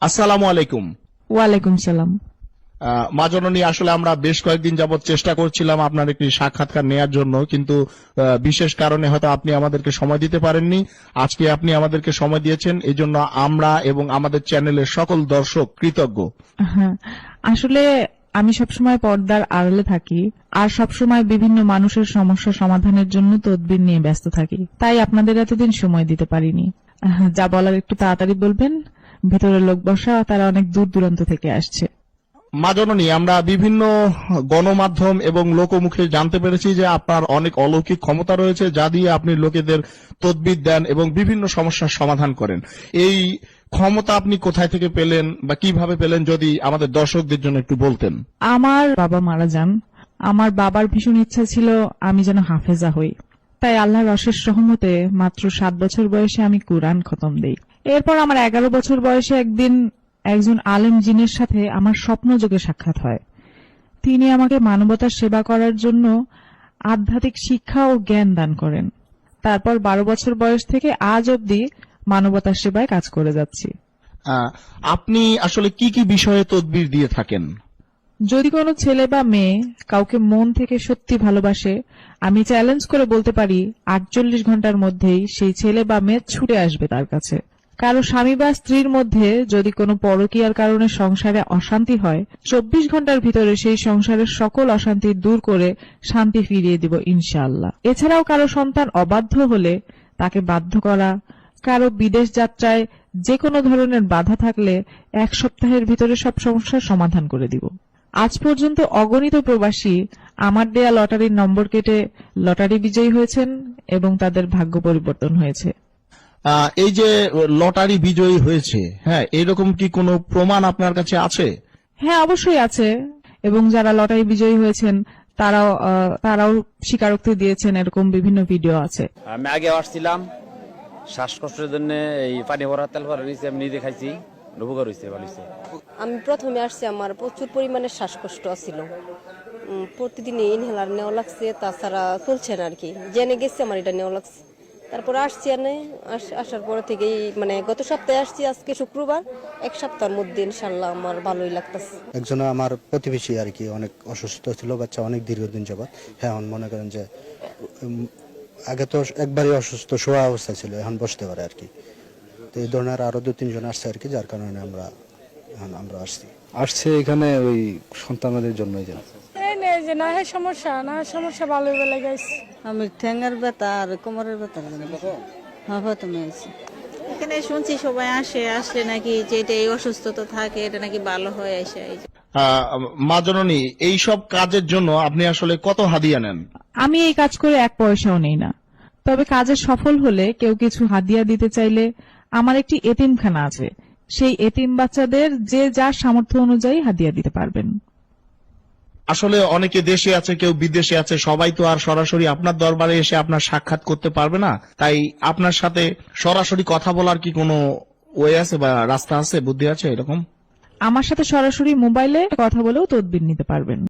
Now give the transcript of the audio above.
আসসালামু আলাইকুম। ওয়ালাইকুম সালাম। মা জননী, আসলে আমরা বেশ কয়েকদিন যাবত চেষ্টা করছিলাম আপনার একটি সাক্ষাৎকার নেয়ার জন্য, কিন্তু বিশেষ কারণে হয়তো আপনি আমাদেরকে সময় দিতে পারেননি। আজকে আপনি আমাদেরকে সময় দিয়েছেন, এই জন্য আমরা এবং আমাদের চ্যানেলের সকল দর্শক কৃতজ্ঞ। হ্যাঁ, আসলে আমি সবসময় পর্দার আড়ালে থাকি আর সবসময় বিভিন্ন মানুষের সমস্যা সমাধানের জন্য তদবির নিয়ে ব্যস্ত থাকি, তাই আপনাদের এতদিন সময় দিতে পারিনি। যা বলার একটু তাড়াতাড়ি বলবেন, ভিতরে লোক বসা, তারা অনেক দূর দূরান্ত থেকে আসছে। মা জননী, আমরা বিভিন্ন গণমাধ্যম এবং লোকমুখে জানতে পেরেছি যে আপনার অনেক অলৌকিক ক্ষমতা রয়েছে, যা দিয়ে আপনি লোকেদের তদবির দেন এবং বিভিন্ন সমস্যার সমাধান করেন। এই ক্ষমতা আপনি কোথায় থেকে পেলেন বা কিভাবে পেলেন, যদি আমাদের দর্শকদের জন্য একটু বলতেন। আমার বাবা মারা যান। আমার বাবার ভীষণ ইচ্ছা ছিল আমি যেন হাফেজা হই, তাই আল্লাহর অশেষ রহমতে মাত্র 7 বছর বয়সে আমি কুরআন খতম দেই। এরপর আমার 11 বছর বয়সে একদিন একজন আলেম জিনের সাথে আমার স্বপ্নযোগে সাক্ষাৎ হয়। তিনি আমাকে মানবতার সেবা করার জন্য আধ্যাত্মিক শিক্ষা ও জ্ঞান দান করেন। তারপর 12 বছর বয়স থেকে আজ অবধি মানবতার সেবায় কাজ করে যাচ্ছি। আপনি আসলে কি কি বিষয়ে তদবির দিয়ে থাকেন? যদি কোনো ছেলে বা মেয়ে কাউকে মন থেকে সত্যি ভালোবাসে, আমি চ্যালেঞ্জ করে বলতে পারি 48 ঘন্টার মধ্যেই সেই ছেলে বা মেয়ে ছুটে আসবে তার কাছে। কারো স্বামী বা স্ত্রীর মধ্যে যদি কোনো পরকীয়ার কারণে সংসারে অশান্তি হয়, 24 ঘন্টার ভিতরে সেই সংসারের সকল অশান্তি দূর করে শান্তি ফিরিয়ে দিব ইনশাআল্লাহ। এছাড়াও কারো সন্তান অবাধ্য হলে তাকে বাধ্য করা, কারো বিদেশ যাত্রায় যে কোনো ধরনের বাধা থাকলে 1 সপ্তাহের ভিতরে সব সমস্যার সমাধান করে দিব। আজ পর্যন্ত অগণিত প্রবাসী আমার দেয়া লটারির নম্বর কেটে লটারি বিজয়ী হয়েছেন এবং তাদের ভাগ্য পরিবর্তন হয়েছে। এই যে লটারি বিজয়ী হয়েছে, হ্যাঁ, এরকম কি কোনো প্রমাণ আপনার কাছে আছে? হ্যাঁ, অবশ্যই আছে। এবং যারা লটারি বিজয়ী হয়েছেন তারাও স্বীকারোক্তি দিয়েছেন, এরকম বিভিন্ন ভিডিও আছে। আমি আগে আসছিলাম শ্বাসকষ্টের জন্য, এই পানি ভরা তেল ভরা রয়েছে, আমি নিজে খাইছি, উপকার হয়েছে, ভালো হয়েছে। আমি প্রথমে আসছি, আমার প্রচুর পরিমাণে শ্বাসকষ্ট ছিল। প্রতিদিন ইনহেলার নেওয়া লাগছে, তাছাড়া চলছে না আর কি। জেনে গেছি আমার এটা নেওয়া লাগছে, তারপর আসছি। আসার পর থেকেই গত সপ্তাহে আসছি, আজকে শুক্রবার, 1 সপ্তাহের মধ্যে ইনশাল্লাহ আমার ভালোই লাগতেছে। একজন আমার প্রতিবেশী আর কি অনেক অসুস্থ ছিল, বাচ্চা অনেক দীর্ঘদিন যাবত। হ্যাঁ, মনে করেন যে আগে তো একবারই অসুস্থ শোয়া অবস্থা ছিল, এখন বসতে পারে আর কি। তো এই ধরনের আরো 2-3 জন আসছে আর কি, যার কারণে আমরা আসছে এখানে ওই সন্তানদের জন্যই যেন সমস্যা ভালো বেলা গেছে। আমি ঠ্যাঙ্গার ব্যথা আর কোমরের ব্যথা প্রথমে আছি এখানে। শুনছি সবাই আসলে নাকি যেটা এই অসুস্থতা থাকে এটা নাকি ভালো হয়ে আসে। মা জননী, এইসব কাজের জন্য আপনি আসলে কত হাদিয়া নেন? আমি এই কাজ করে 1 পয়সাও নেই না। তবে কাজে সফল হলে কেউ কিছু হাদিয়া দিতে চাইলে আমার একটি এতিমখানা আছে, সেই এতিম বাচ্চাদের যে যার সামর্থ্য অনুযায়ী হাদিয়া দিতে পারবেন। আসলে অনেকে দেশে আছে, কেউ বিদেশে আছে, সবাই তো আর সরাসরি আপনার দরবারে এসে আপনার সাক্ষাৎ করতে পারবে না। তাই আপনার সাথে সরাসরি কথা বলার কি কোনো ওয়ে আছে বা রাস্তা আছে, বুদ্ধি আছে এরকম? আমার সাথে সরাসরি মোবাইলে কথা বলেও তদবির নিতে পারবেন।